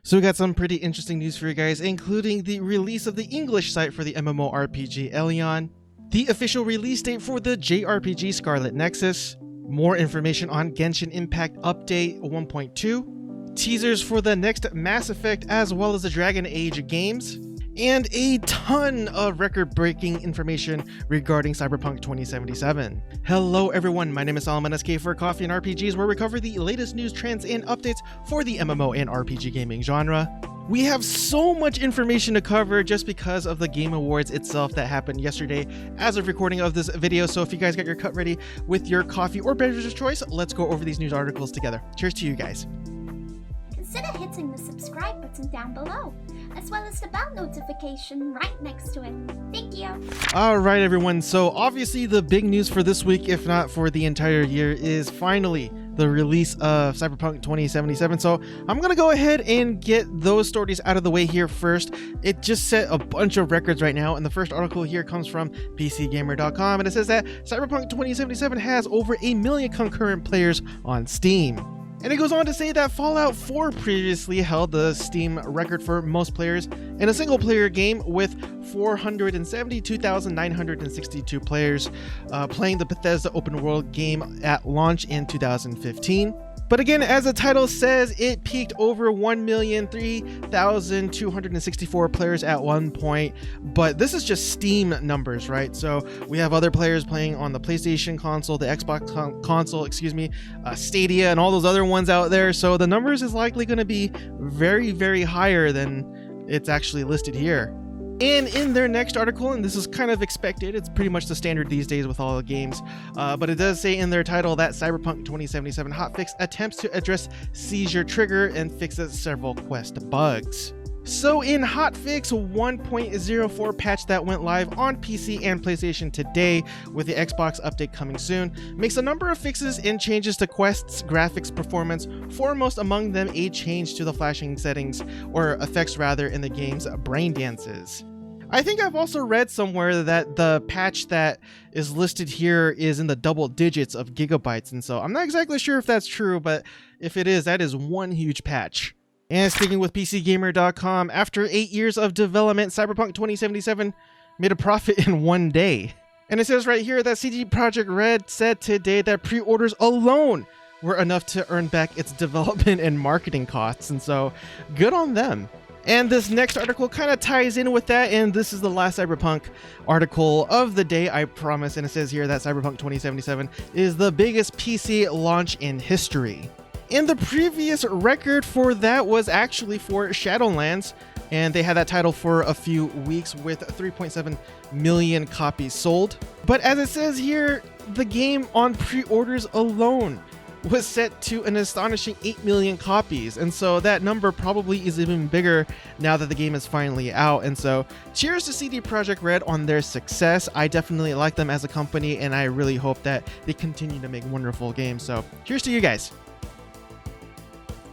So we got some pretty interesting news for you guys, including the release of the English site for the MMORPG Elyon, the official release date for the JRPG Scarlet Nexus, more information on Genshin Impact Update 1.2, teasers for the next Mass Effect as well as the Dragon Age games, and a ton of record-breaking information regarding Cyberpunk 2077. Hello everyone, my name is Solomon SK for Coffee and RPGs, where we cover the latest news, trends, and updates for the MMO and RPG gaming genre. We have so much information to cover just because of the Game Awards itself that happened yesterday as of recording of this video, so if you guys got your cup ready with your coffee or beverage of choice, let's go over these news articles together. Cheers to you guys. Consider hitting the subscribe button down below, as well as the bell notification right next to it. Thank you. Alright everyone, so obviously the big news for this week, if not for the entire year, is finally the release of Cyberpunk 2077. So I'm gonna go ahead and get those stories out of the way here first. It just set a bunch of records right now, and the first article here comes from PCGamer.com, and it says that Cyberpunk 2077 has over 1 million concurrent players on Steam. And it goes on to say that Fallout 4 previously held the Steam record for most players in a single player game, with 472,962 players playing the Bethesda open world game at launch in 2015. But again, as the title says, it peaked over 1,003,264 players at one point, but this is just Steam numbers, right? So we have other players playing on the PlayStation console, the Xbox console, Stadia, and all those other ones out there. So the numbers is likely going to be very, very higher than it's actually listed here. And in their next article, and this is kind of expected, it's pretty much the standard these days with all the games, but it does say in their title that Cyberpunk 2077 hotfix attempts to address seizure trigger and fixes several quest bugs. So in hotfix 1.04 patch that went live on PC and PlayStation today, with the Xbox update coming soon, makes a number of fixes and changes to quests, graphics, performance, foremost among them a change to the flashing settings, or effects rather, in the game's brain dances. I think I've also read somewhere that the patch that is listed here is in the double digits of gigabytes, and so I'm not exactly sure if that's true, but if it is, that is one huge patch. And sticking with PCGamer.com, after 8 years of development, Cyberpunk 2077 made a profit in one day. And it says right here that CD Projekt Red said today that pre-orders alone were enough to earn back its development and marketing costs, and so good on them. And this next article kind of ties in with that, and this is the last Cyberpunk article of the day, I promise. And it says here that Cyberpunk 2077 is the biggest PC launch in history. And the previous record for that was actually for Shadowlands, and they had that title for a few weeks with 3.7 million copies sold. But as it says here, the game on pre-orders alone was set to an astonishing 8 million copies, and so that number probably is even bigger now that the game is finally out. And so cheers to CD Projekt Red on their success. I definitely like them as a company, and I really hope that they continue to make wonderful games, so cheers to you guys.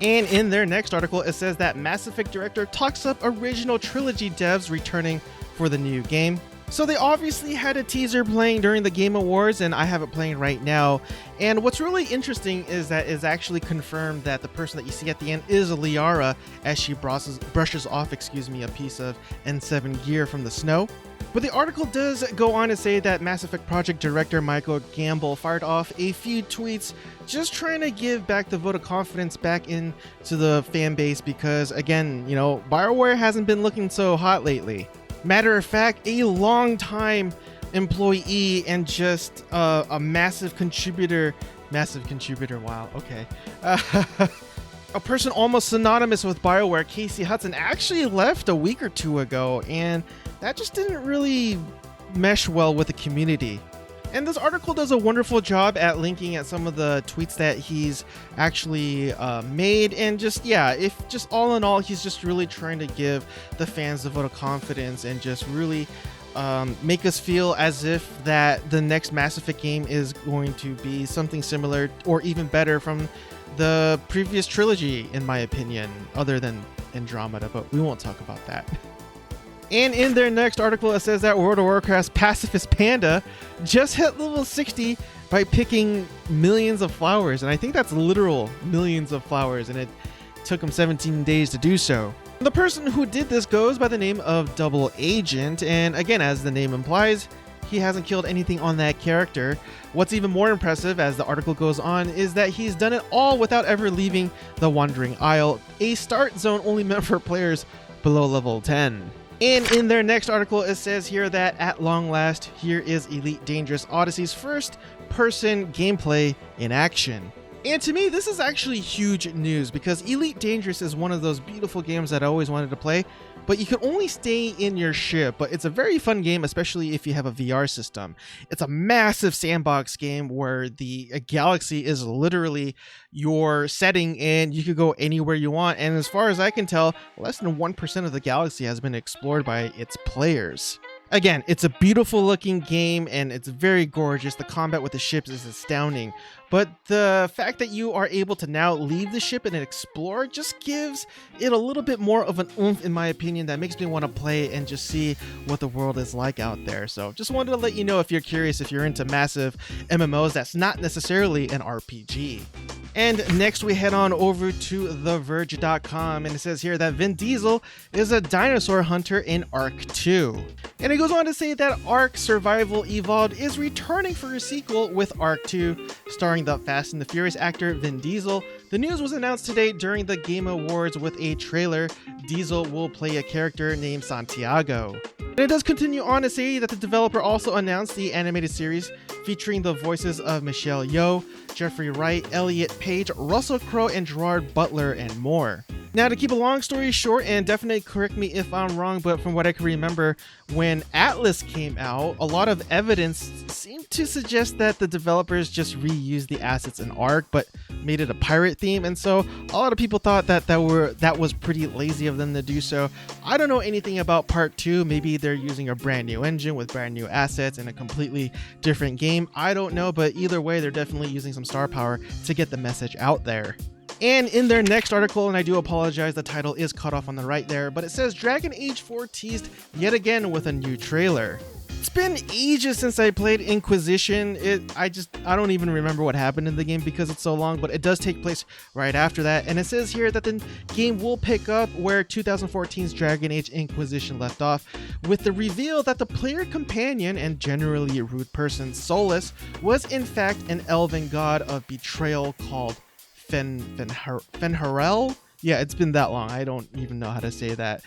And in their next article, it says that Mass Effect director talks up original trilogy devs returning for the new game. So they obviously had a teaser playing during the Game Awards, and I have it playing right now. And what's really interesting is that it's actually confirmed that the person that you see at the end is Liara, as she brushes off a piece of N7 gear from the snow. But the article does go on to say that Mass Effect project director Michael Gamble fired off a few tweets just trying to give back the vote of confidence back into the fan base, because again, you know, BioWare hasn't been looking so hot lately. Matter of fact, a long-time employee and just a massive contributor, wow, okay. A person almost synonymous with BioWare, Casey Hudson, actually left a week or two ago, and that just didn't really mesh well with the community. And this article does a wonderful job at linking at some of the tweets that he's actually made, and just, yeah, if just all in all, he's just really trying to give the fans the vote of confidence and just really make us feel as if that the next Mass Effect game is going to be something similar or even better from the previous trilogy, in my opinion, other than Andromeda, but we won't talk about that. And in their next article, it says that World of Warcraft's pacifist panda just hit level 60 by picking millions of flowers. And I think that's literal millions of flowers. And it took him 17 days to do so. The person who did this goes by the name of Double Agent, and again, as the name implies, he hasn't killed anything on that character. What's even more impressive, as the article goes on, is that he's done it all without ever leaving the Wandering Isle, a start zone only meant for players below level 10. And in their next article, it says here that at long last, here is Elite Dangerous Odyssey's first person gameplay in action. And to me, this is actually huge news because Elite Dangerous is one of those beautiful games that I always wanted to play, but you can only stay in your ship. But it's a very fun game, especially if you have a VR system. It's a massive sandbox game where the galaxy is literally your setting and you could go anywhere you want. And as far as I can tell, less than 1% of the galaxy has been explored by its players. Again, it's a beautiful looking game and it's very gorgeous. The combat with the ships is astounding. But the fact that you are able to now leave the ship and explore just gives it a little bit more of an oomph, in my opinion, that makes me want to play and just see what the world is like out there. So just wanted to let you know, if you're curious, if you're into massive MMOs, that's not necessarily an RPG. And next we head on over to TheVerge.com, and it says here that Vin Diesel is a dinosaur hunter in Ark 2. And it goes on to say that Ark Survival Evolved is returning for a sequel with Ark 2, starring the Fast and the Furious actor Vin Diesel. The news was announced today during the Game Awards with a trailer. Diesel will play a character named Santiago. And it does continue on to say that the developer also announced the animated series featuring the voices of Michelle Yeoh, Jeffrey Wright, Elliot Page, Russell Crowe, and Gerard Butler, and more. Now, to keep a long story short, and definitely correct me if I'm wrong, but from what I can remember, when Atlas came out, a lot of evidence seemed to suggest that the developers just reused the assets in Ark, but made it a pirate theme, and so a lot of people thought that was pretty lazy of them to do so. I don't know anything about Part 2. Maybe they're using a brand new engine with brand new assets and a completely different game. I don't know, but either way, they're definitely using some star power to get the message out there. And in their next article, and I do apologize, the title is cut off on the right there, but it says Dragon Age 4 teased yet again with a new trailer. It's been ages since I played Inquisition. I don't even remember what happened in the game because it's so long, but it does take place right after that. And it says here that the game will pick up where 2014's Dragon Age Inquisition left off, with the reveal that the player companion and generally rude person Solus was in fact an elven god of betrayal called Fenharel? Yeah, it's been that long. I don't even know how to say that.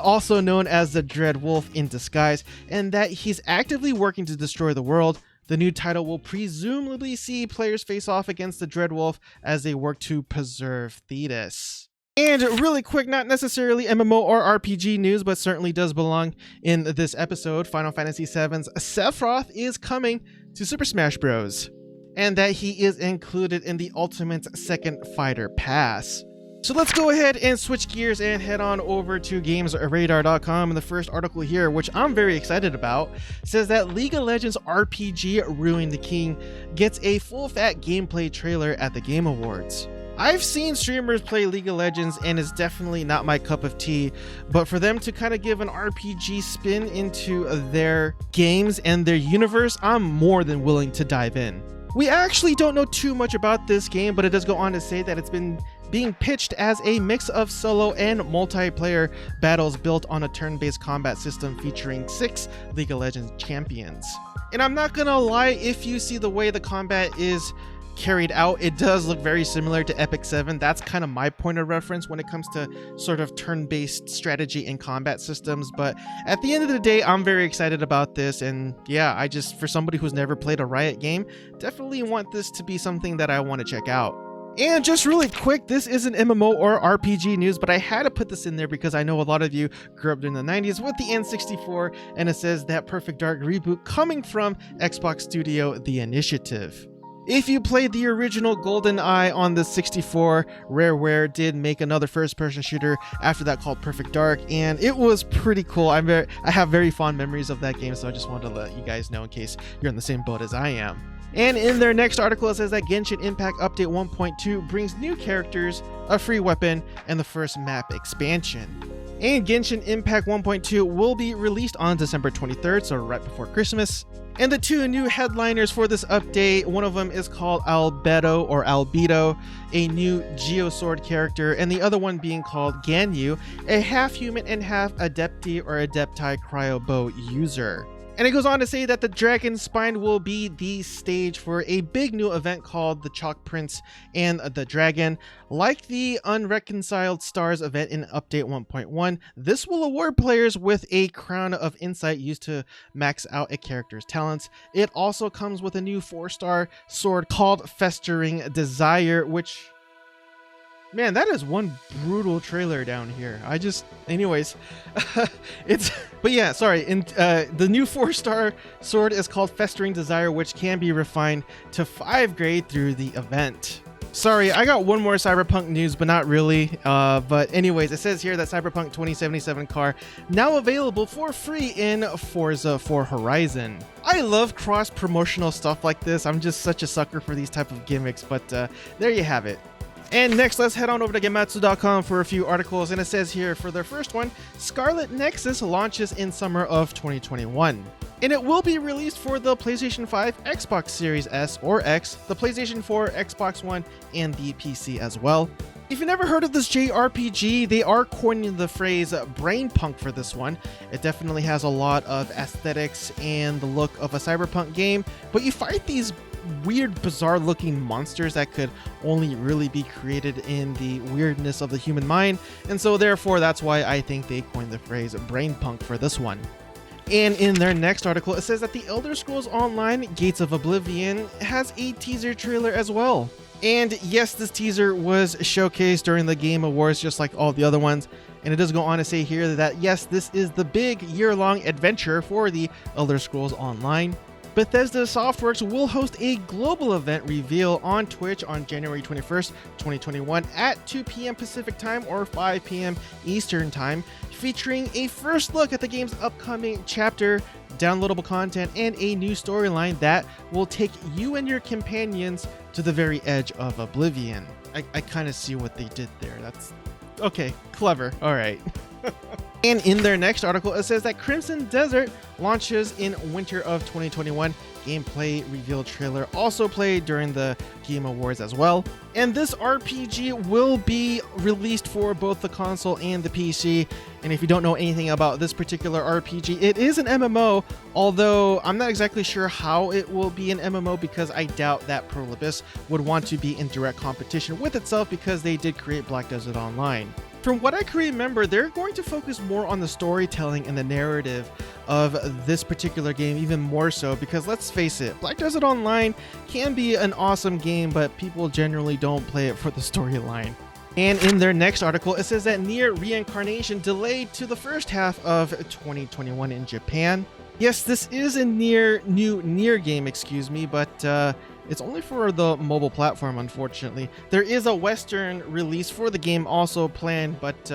Also known as the Dread Wolf in disguise, and that he's actively working to destroy the world. The new title will presumably see players face off against the Dread Wolf as they work to preserve Thetis. And really quick, not necessarily MMO or RPG news, but certainly does belong in this episode, Final Fantasy VII's Sephiroth is coming to Super Smash Bros. And that he is included in the Ultimate Second Fighter Pass. So let's go ahead and switch gears and head on over to GamesRadar.com, and the first article here, which I'm very excited about, says that League of Legends RPG Ruin the King gets a full-fat gameplay trailer at the Game Awards. I've seen streamers play League of Legends and it's definitely not my cup of tea, but for them to kind of give an RPG spin into their games and their universe, I'm more than willing to dive in. We actually don't know too much about this game, but it does go on to say that it's been being pitched as a mix of solo and multiplayer battles built on a turn-based combat system featuring 6 League of Legends champions. And I'm not gonna lie, if you see the way the combat is carried out, it does look very similar to Epic 7. That's kind of my point of reference when it comes to sort of turn-based strategy and combat systems. But at the end of the day, I'm very excited about this, and yeah, for somebody who's never played a Riot game, definitely want this to be something that I want to check out. And just really quick, this isn't MMO or RPG news, but I had to put this in there because I know a lot of you grew up during the 90s with the N64, and it says that Perfect Dark reboot coming from Xbox Studio The Initiative. If you played the original GoldenEye on the 64, Rareware did make another first-person shooter after that called Perfect Dark, and it was pretty cool. I have very fond memories of that game, so I just wanted to let you guys know in case you're in the same boat as I am. And in their next article, it says that Genshin Impact Update 1.2 brings new characters, a free weapon, and the first map expansion. And Genshin Impact 1.2 will be released on December 23rd, so right before Christmas. And the two new headliners for this update, one of them is called Albedo, a new Geosword character, and the other one being called Ganyu, a half-human and half-Adepti or Adepti cryobow user. And it goes on to say that the Dragon Spine will be the stage for a big new event called the Chalk Prince and the Dragon. Like the Unreconciled Stars event in Update 1.1, this will award players with a Crown of Insight used to max out a character's talents. It also comes with a new 4-star sword called Festering Desire, which... Man, that is one brutal trailer down here. Anyways, but yeah, sorry. The new 4-star sword is called Festering Desire, which can be refined to 5 grade through the event. Sorry, I got one more Cyberpunk news, but not really. But anyways, it says here that Cyberpunk 2077 car now available for free in Forza Horizon. I love cross-promotional stuff like this. I'm just such a sucker for these type of gimmicks, but there you have it. And next, let's head on over to Gematsu.com for a few articles, and it says here for their first one, Scarlet Nexus launches in summer of 2021. And it will be released for the PlayStation 5, Xbox Series S or X, the PlayStation 4, Xbox One, and the PC as well. If you've never heard of this JRPG, they are coining the phrase brain punk for this one. It definitely has a lot of aesthetics and the look of a cyberpunk game, but you fight these weird, bizarre looking monsters that could only really be created in the weirdness of the human mind, and so therefore that's why I think they coined the phrase brain punk for this one. And in their next article, it says that the Elder Scrolls Online Gates of Oblivion has a teaser trailer as well. And yes, this teaser was showcased during the Game Awards just like all the other ones, and it does go on to say here that yes, this is the big year-long adventure for the Elder Scrolls Online. Bethesda Softworks will host a global event reveal on Twitch on January 21st, 2021 at 2 p.m. Pacific Time or 5 p.m. Eastern Time, featuring a first look at the game's upcoming chapter, downloadable content, and a new storyline that will take you and your companions to the very edge of Oblivion. I kind of see what they did there. That's okay, clever. All right. And in their next article, it says that Crimson Desert launches in winter of 2021. Gameplay reveal trailer also played during the Game Awards as well. And this RPG will be released for both the console and the PC. And if you don't know anything about this particular RPG, it is an MMO, although I'm not exactly sure how it will be an MMO because I doubt that Prolibus would want to be in direct competition with itself because they did create Black Desert Online. From what I can remember, they're going to focus more on the storytelling and the narrative of this particular game, even more so, because let's face it, Black Desert Online can be an awesome game, but people generally don't play it for the storyline. And in their next article, it says that NieR Reincarnation delayed to the first half of 2021 in Japan. Yes, this is a new NieR game, but it's only for the mobile platform, unfortunately. There is a Western release for the game also planned, but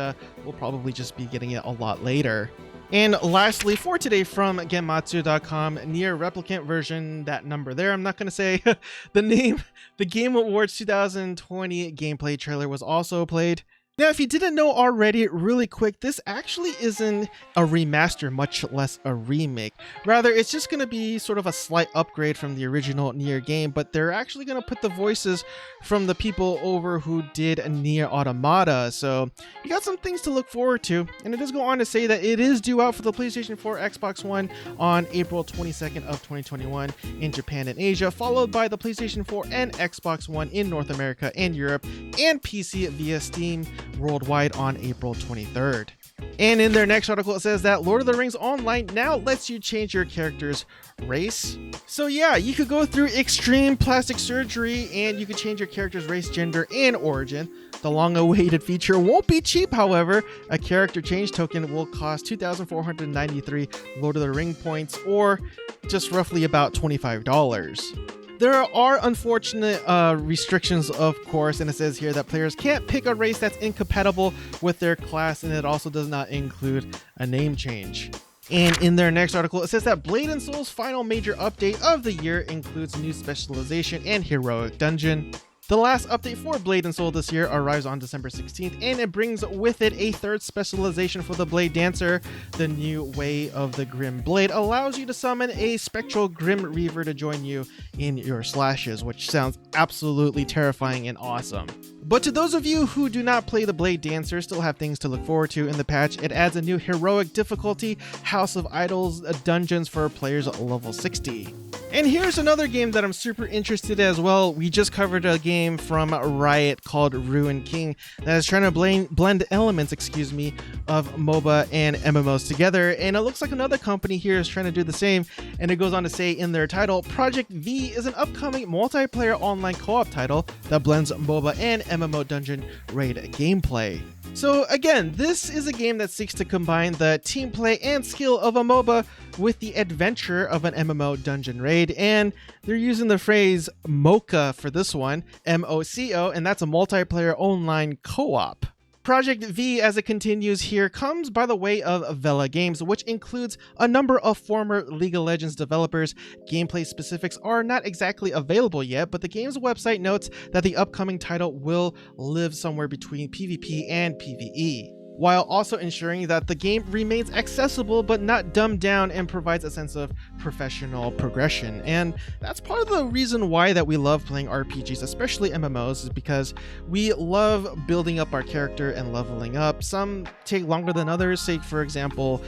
we'll probably just be getting it a lot later. And lastly, for today from Gematsu.com, NieR Replicant version, that number there, I'm not going to say the name. The Game Awards 2020 gameplay trailer was also played. Now, if you didn't know already, really quick, this actually isn't a remaster, much less a remake. Rather, it's just going to be sort of a slight upgrade from the original NieR game, but they're actually going to put the voices from the people over who did NieR Automata. So you got some things to look forward to. And it does go on to say that it is due out for the PlayStation 4, Xbox One on April 22nd of 2021 in Japan and Asia, followed by the PlayStation 4 and Xbox One in North America and Europe, and PC via Steam worldwide on April 23rd. And in their next article, it says that Lord of the Rings Online now lets you change your character's race. So yeah, you could go through extreme plastic surgery and you could change your character's race, gender, and origin. The long-awaited feature won't be cheap, however. A character change token will cost 2,493 Lord of the Ring points, or just roughly about $25. There are unfortunate restrictions, of course, and it says here that players can't pick a race that's incompatible with their class, and it also does not include a name change. And in their next article, it says that Blade & Soul's final major update of the year includes new specialization and heroic dungeon. The last update for Blade & Soul this year arrives on December 16th, and it brings with it a third specialization for the Blade Dancer. The new Way of the Grim Blade allows you to summon a spectral Grim Reaver to join you in your slashes, which sounds absolutely terrifying and awesome. But to those of you who do not play the Blade Dancer, still have things to look forward to in the patch. It adds a new heroic difficulty, House of Idols dungeons for players level 60. And here's another game that I'm super interested in as well. We just covered a game from Riot called Ruin King that is trying to blend elements, of MOBA and MMOs together. And it looks like another company here is trying to do the same. And it goes on to say in their title, Project V is an upcoming multiplayer online co-op title that blends MOBA and MMO dungeon raid gameplay. So again, this is a game that seeks to combine the team play and skill of a MOBA with the adventure of an MMO dungeon raid, and they're using the phrase MOCA for this one, M-O-C-O, and that's a multiplayer online co-op. Project V, as it continues here, comes by the way of Vela Games, which includes a number of former League of Legends developers. Gameplay specifics are not exactly available yet, but the game's website notes that the upcoming title will live somewhere between PvP and PvE, while also ensuring that the game remains accessible but not dumbed down and provides a sense of professional progression. And that's part of the reason why that we love playing RPGs, especially MMOs, is because we love building up our character and leveling up. Some take longer than others, say for example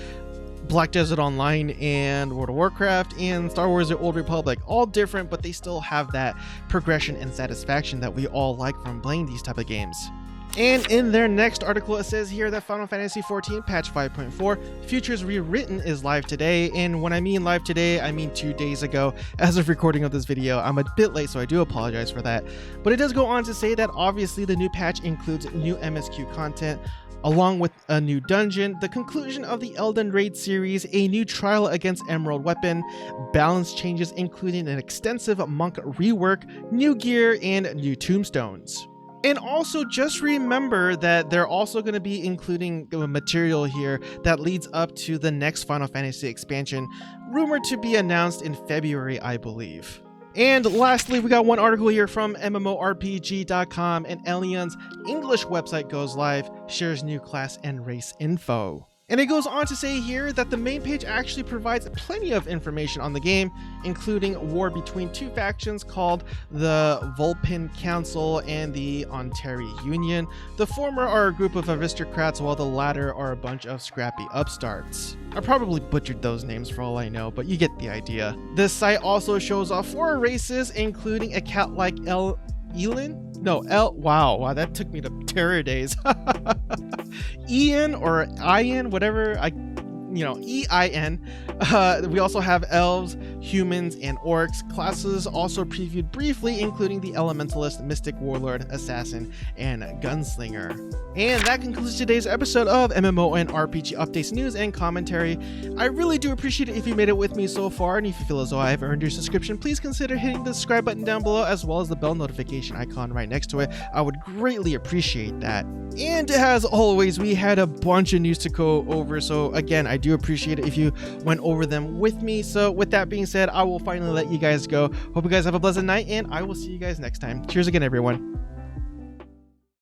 Black Desert Online and World of Warcraft and Star Wars The Old Republic, all different, but they still have that progression and satisfaction that we all like from playing these type of games. And in their next article, it says here that Final Fantasy XIV patch 5.4 Futures Rewritten is live today. And when I mean live today, I mean 2 days ago as of recording of this video. I'm a bit late, so I do apologize for that. But it does go on to say that obviously the new patch includes new MSQ content, along with a new dungeon, the conclusion of the Elden Raid series, a new trial against Emerald Weapon, balance changes including an extensive monk rework, new gear, and new tombstones. And also just remember that they're also going to be including material here that leads up to the next Final Fantasy expansion, rumored to be announced in February, I believe. And lastly, we got one article here from MMORPG.com, and Elyon's English website goes live, shares new class and race info. And it goes on to say here that the main page actually provides plenty of information on the game, including war between two factions called the Vulpin Council and the Ontari Union. The former are a group of aristocrats, while the latter are a bunch of scrappy upstarts. I probably butchered those names for all I know, but you get the idea. This site also shows off 4 races, including a cat-like Elyon? No, wow, that took me to terror days. Ian or Ian, whatever, E-I-N. We also have elves, humans, and orcs. Classes also previewed briefly, including the elementalist, mystic, warlord, assassin, and gunslinger. And that concludes today's episode of MMO and RPG updates, news, and commentary. I really do appreciate it if you made it with me so far, and if you feel as though I have earned your subscription, please consider hitting the subscribe button down below, as well as the bell notification icon right next to it. I would greatly appreciate that. And as always, we had a bunch of news to go over, so again, I do appreciate it if you went over them with me. So with that being said, I will finally let you guys go. Hope you guys have a pleasant night, and I will see you guys next time. Cheers again, everyone.